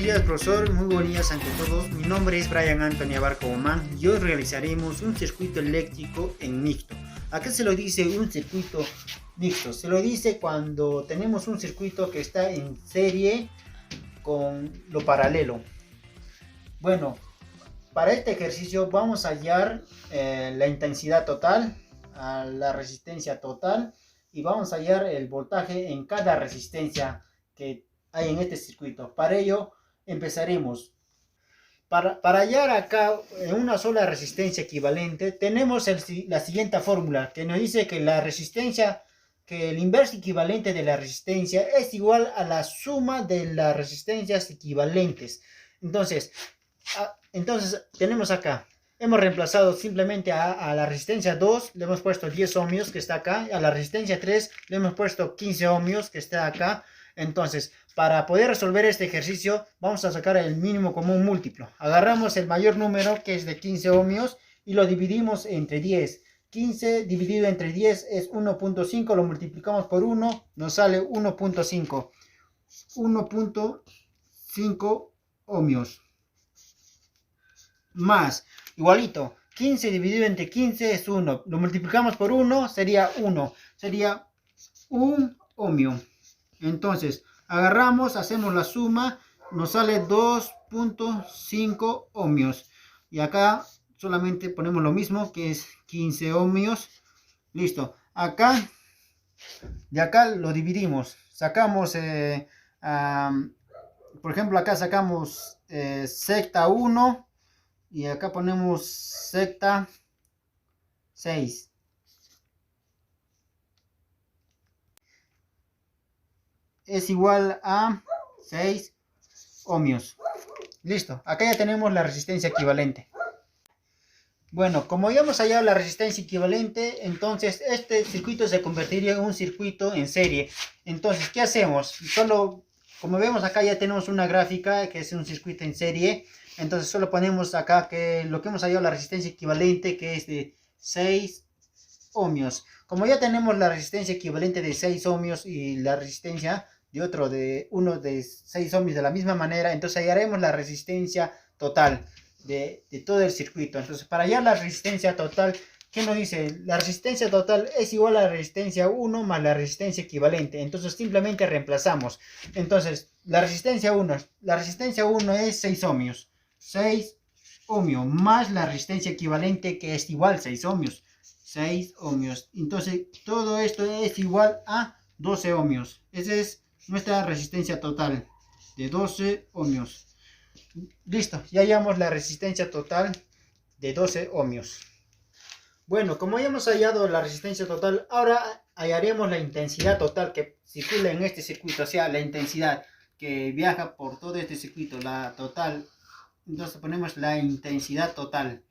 buenos días, profesor. Muy buenos días ante todos. Mi nombre es Brian Anthony Abarca Omán y hoy realizaremos un circuito eléctrico en mixto. ¿A qué se lo dice un circuito mixto? Se lo dice cuando tenemos un circuito que está en serie con lo paralelo. Bueno, para este ejercicio vamos a hallar la intensidad total, la resistencia total y vamos a hallar el voltaje en cada resistencia que hay en este circuito. Para ello empezaremos. Para hallar acá una sola resistencia equivalente, tenemos la siguiente fórmula que nos dice que la resistencia, que el inverso equivalente de la resistencia es igual a la suma de las resistencias equivalentes. Entonces tenemos acá, hemos reemplazado simplemente a la resistencia 2, le hemos puesto 10 ohmios que está acá, a la resistencia 3 le hemos puesto 15 ohmios que está acá. Entonces, para poder resolver este ejercicio, vamos a sacar el mínimo común múltiplo. Agarramos el mayor número, que es de 15 ohmios, y lo dividimos entre 10. 15 dividido entre 10 es 1.5, lo multiplicamos por 1, nos sale 1.5. 1.5 ohmios. Más, igualito, 15 dividido entre 15 es 1. Lo multiplicamos por 1, sería 1. Sería 1 ohmio. Entonces, agarramos, hacemos la suma, nos sale 2.5 ohmios. Y acá solamente ponemos lo mismo, que es 15 ohmios. Listo. Acá, de acá lo dividimos. Sacamos, por ejemplo, acá sacamos secta 1 y acá ponemos secta 6. Es igual a 6 ohmios. Listo, acá ya tenemos la resistencia equivalente. Bueno, como ya hemos hallado la resistencia equivalente, entonces este circuito se convertiría en un circuito en serie. Entonces, ¿qué hacemos? Solo, como vemos acá ya tenemos una gráfica que es un circuito en serie. Entonces solo ponemos acá que lo que hemos hallado la resistencia equivalente, que es de 6 ohmios. Como ya tenemos la resistencia equivalente de 6 ohmios y la resistencia de uno de 6 ohmios de la misma manera, entonces hallaremos la resistencia total de todo el circuito. Entonces, para hallar la resistencia total, ¿qué nos dice? La resistencia total es igual a la resistencia 1 más la resistencia equivalente. Entonces simplemente reemplazamos. Entonces la resistencia 1 es 6 ohmios. 6 ohmios más la resistencia equivalente, que es igual a 6 ohmios. 6 ohmios. Entonces todo esto es igual a 12 ohmios. Esa es nuestra resistencia total de 12 ohmios. Listo, ya hallamos la resistencia total de 12 ohmios. Bueno, como ya hemos hallado la resistencia total, ahora hallaremos la intensidad total que circula en este circuito, o sea, la intensidad que viaja por todo este circuito, la total. Entonces ponemos la intensidad total.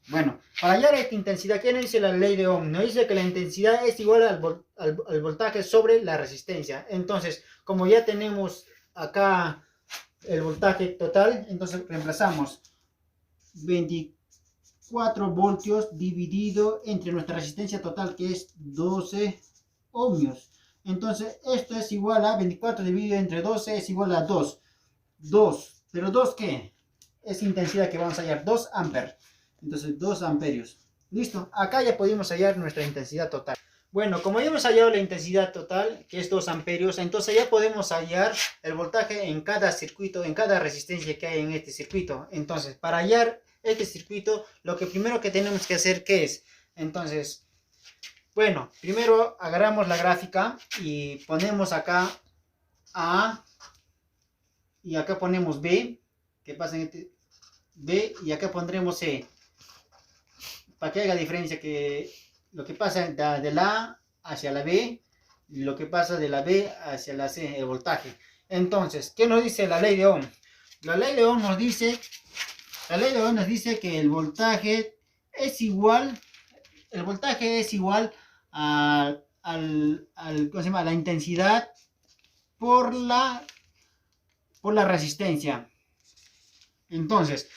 Bueno, para hallar esta intensidad, ¿qué nos dice la ley de Ohm? Nos dice que la intensidad es igual al voltaje sobre la resistencia. Entonces, como ya tenemos acá el voltaje total, entonces reemplazamos 24 voltios dividido entre nuestra resistencia total, que es 12 ohmios. Entonces, esto es igual a 24 dividido entre 12 es igual a 2. 2, ¿pero 2 qué? Es intensidad que vamos a hallar, 2 amperes. Entonces 2 amperios. Listo, acá ya pudimos hallar nuestra intensidad total. Bueno, como ya hemos hallado la intensidad total, que es 2 amperios, entonces ya podemos hallar el voltaje en cada circuito, en cada resistencia que hay en este circuito. Entonces, para hallar este circuito, lo que primero que tenemos que hacer, ¿qué es? Entonces, bueno, primero agarramos la gráfica y ponemos acá A y acá ponemos B, que pasa en este B, y acá pondremos C. Para que haga diferencia, que lo que pasa de la A hacia la B y lo que pasa de la B hacia la C, el voltaje. Entonces, ¿qué nos dice la ley de Ohm? La ley de Ohm nos dice que el voltaje es igual a ¿cómo se llama? La intensidad por la resistencia. Entonces,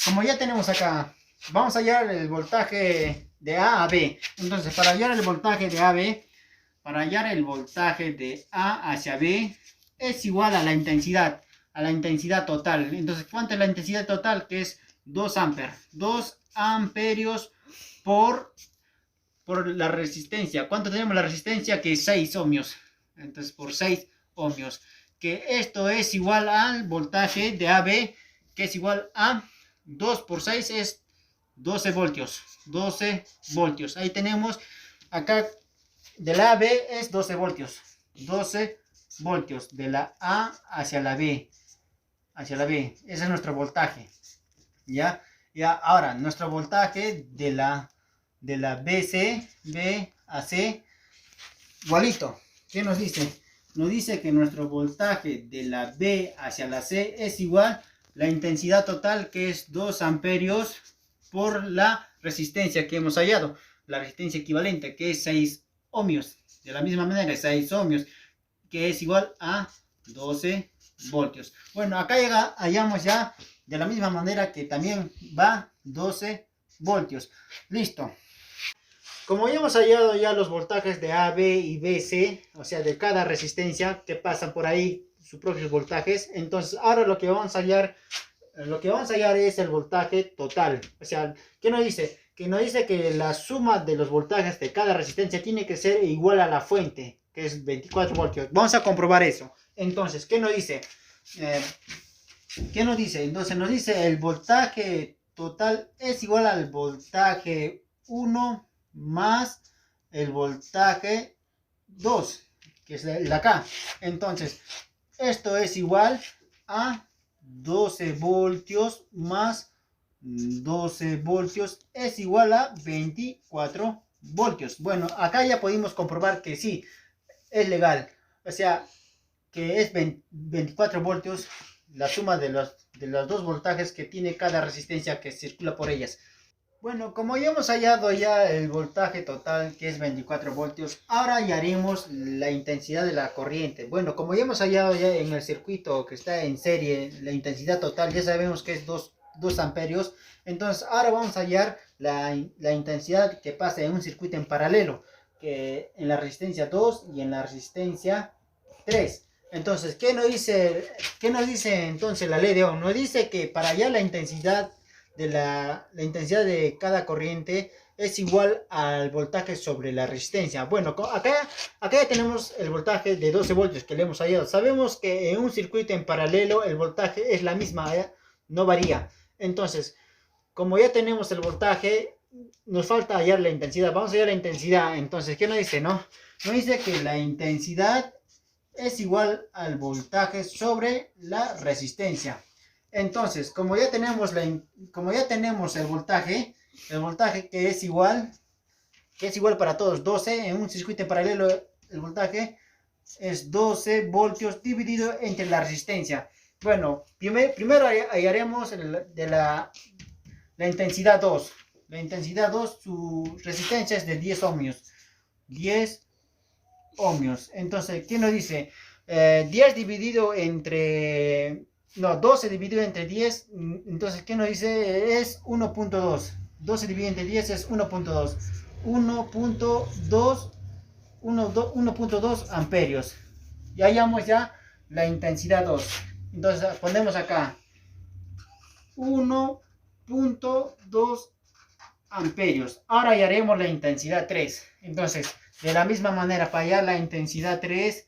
como ya tenemos acá, vamos a hallar el voltaje de A a B. Entonces, para hallar el voltaje de A a B, para hallar el voltaje de A hacia B, es igual a la intensidad. a la intensidad total. Entonces, ¿cuánto es la intensidad total? Que es 2 amperes. 2 amperios por la resistencia. ¿Cuánto tenemos la resistencia? Que es 6 ohmios. Entonces, por 6 ohmios. Que esto es igual al voltaje de AB, que es igual a 2 por 6 es 12 voltios. 12 voltios. Ahí tenemos, acá de la AB es 12 voltios. 12 voltios de la A hacia la B. Hacia la B. Ese es nuestro voltaje. ¿Ya? Ya, ahora, nuestro voltaje de la BC, B a C, igualito. ¿Qué nos dice? Nos dice que nuestro voltaje de la B hacia la C es igual la intensidad total, que es 2 amperios por la resistencia que hemos hallado. La resistencia equivalente, que es 6 ohmios. De la misma manera, 6 ohmios, que es igual a 12 voltios. Bueno, acá hallamos ya de la misma manera que también va 12 voltios. Listo. Como ya hemos hallado ya los voltajes de A, B y BC, o sea, de cada resistencia que pasan por ahí sus propios voltajes, entonces ahora lo que vamos a hallar es el voltaje total. O sea, ¿qué nos dice? Que nos dice que la suma de los voltajes de cada resistencia tiene que ser igual a la fuente, que es 24 voltios. Vamos a comprobar eso. Entonces, ¿qué nos dice? ¿Qué nos dice? Entonces nos dice el voltaje total es igual al voltaje 1 más el voltaje 2, que es el de acá. Entonces, esto es igual a 12 voltios más 12 voltios es igual a 24 voltios. Bueno, acá ya pudimos comprobar que sí, es legal. O sea, que es 24 voltios la suma de los dos voltajes que tiene cada resistencia que circula por ellas. Bueno, como ya hemos hallado ya el voltaje total, que es 24 voltios, ahora hallaremos la intensidad de la corriente. Bueno, como ya hemos hallado ya en el circuito que está en serie, la intensidad total, ya sabemos que es 2 amperios. Entonces, ahora vamos a hallar la intensidad que pasa en un circuito en paralelo, que en la resistencia 2 y en la resistencia 3. Entonces, ¿qué nos dice entonces la ley de Ohm? Nos dice que para hallar la intensidad de cada corriente es igual al voltaje sobre la resistencia. Bueno, acá ya tenemos el voltaje de 12 voltios que le hemos hallado. Sabemos que en un circuito en paralelo el voltaje es la misma, no varía. Entonces, como ya tenemos el voltaje, nos falta hallar la intensidad. Vamos a hallar la intensidad. Entonces, ¿qué nos dice? Nos dice que la intensidad es igual al voltaje sobre la resistencia. Entonces, como ya tenemos el voltaje que es igual para todos, 12, en un circuito en paralelo el voltaje es 12 voltios dividido entre la resistencia. Bueno, primero hallaremos la intensidad 2. La intensidad 2, su resistencia es de 10 ohmios. 10 ohmios. Entonces, ¿qué nos dice? 10 dividido entre... No, 12 dividido entre 10, entonces, ¿qué nos dice? Es 1.2. 12 dividido entre 10 es 1.2. 1.2 amperios. Ya hallamos ya la intensidad 2. Entonces, ponemos acá 1.2 amperios. Ahora hallaremos la intensidad 3. Entonces, de la misma manera, para hallar la intensidad 3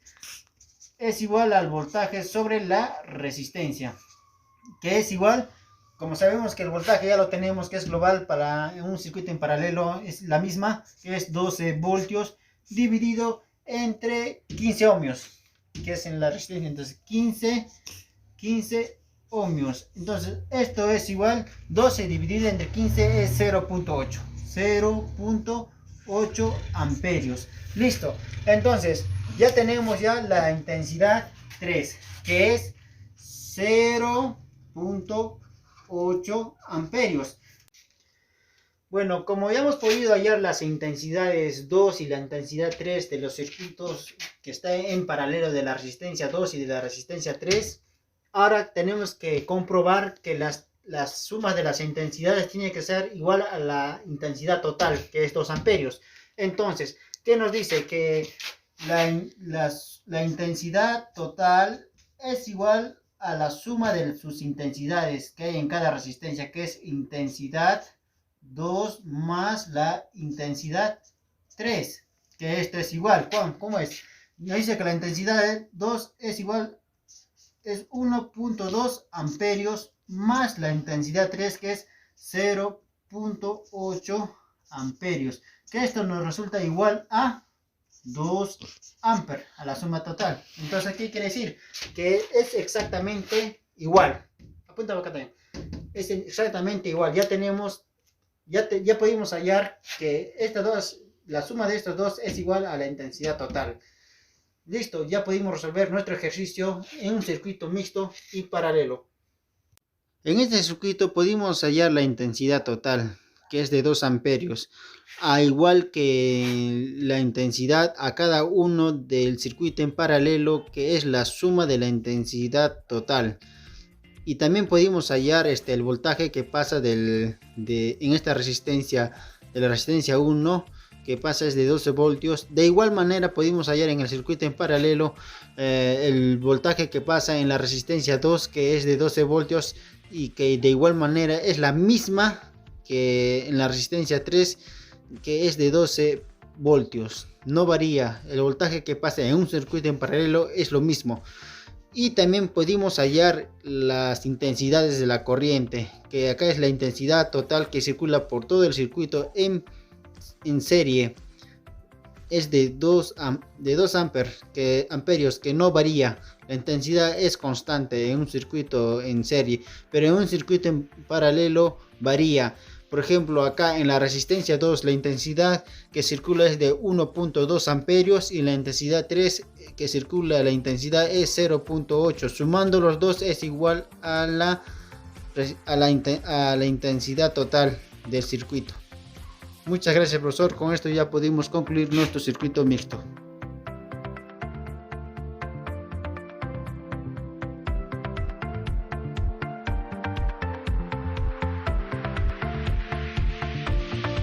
es igual al voltaje sobre la resistencia, que es igual, como sabemos que el voltaje ya lo tenemos, que es global para un circuito en paralelo, es la misma, que es 12 voltios dividido entre 15 ohmios, que es en la resistencia. Entonces 15 ohmios. Entonces esto es igual, 12 dividido entre 15 es 0.8. 0.8 amperios. Listo. Entonces ya tenemos ya la intensidad 3, que es 0.8 amperios. Bueno, como ya hemos podido hallar las intensidades 2 y la intensidad 3 de los circuitos que están en paralelo de la resistencia 2 y de la resistencia 3, ahora tenemos que comprobar que las sumas de las intensidades tienen que ser igual a la intensidad total, que es 2 amperios. Entonces, ¿qué nos dice? Que la intensidad total es igual a la suma de sus intensidades que hay en cada resistencia, que es intensidad 2 más la intensidad 3, que esto es igual. ¿Cómo es? Nos dice que la intensidad 2 es igual, es 1.2 amperios más la intensidad 3, que es 0.8 amperios, que esto nos resulta igual a 2 amperes a la suma total. Entonces, ¿qué quiere decir? Que es exactamente igual. Apunta acá también. Es exactamente igual. Ya tenemos, ya pudimos hallar que estas dos, la suma de estos dos es igual a la intensidad total. Listo, ya pudimos resolver nuestro ejercicio en un circuito mixto y paralelo. En este circuito pudimos hallar la intensidad total, que es de 2 amperios, a igual que la intensidad a cada uno del circuito en paralelo, que es la suma de la intensidad total. Y también pudimos hallar el voltaje que pasa en esta resistencia, de la resistencia 1, que pasa es de 12 voltios. De igual manera pudimos hallar en el circuito en paralelo el voltaje que pasa en la resistencia 2, que es de 12 voltios, y que de igual manera es la misma que en la resistencia 3, que es de 12 voltios. No varía, el voltaje que pasa en un circuito en paralelo es lo mismo. Y también pudimos hallar las intensidades de la corriente, que acá es la intensidad total que circula por todo el circuito en serie. Es de 2 amperios, que no varía. La intensidad es constante en un circuito en serie, pero en un circuito en paralelo varía. Por ejemplo, acá en la resistencia 2, la intensidad que circula es de 1.2 amperios y la intensidad 3 que circula, la intensidad es 0.8. Sumando los dos es igual a la intensidad total del circuito. Muchas gracias, profesor. Con esto ya pudimos concluir nuestro circuito mixto.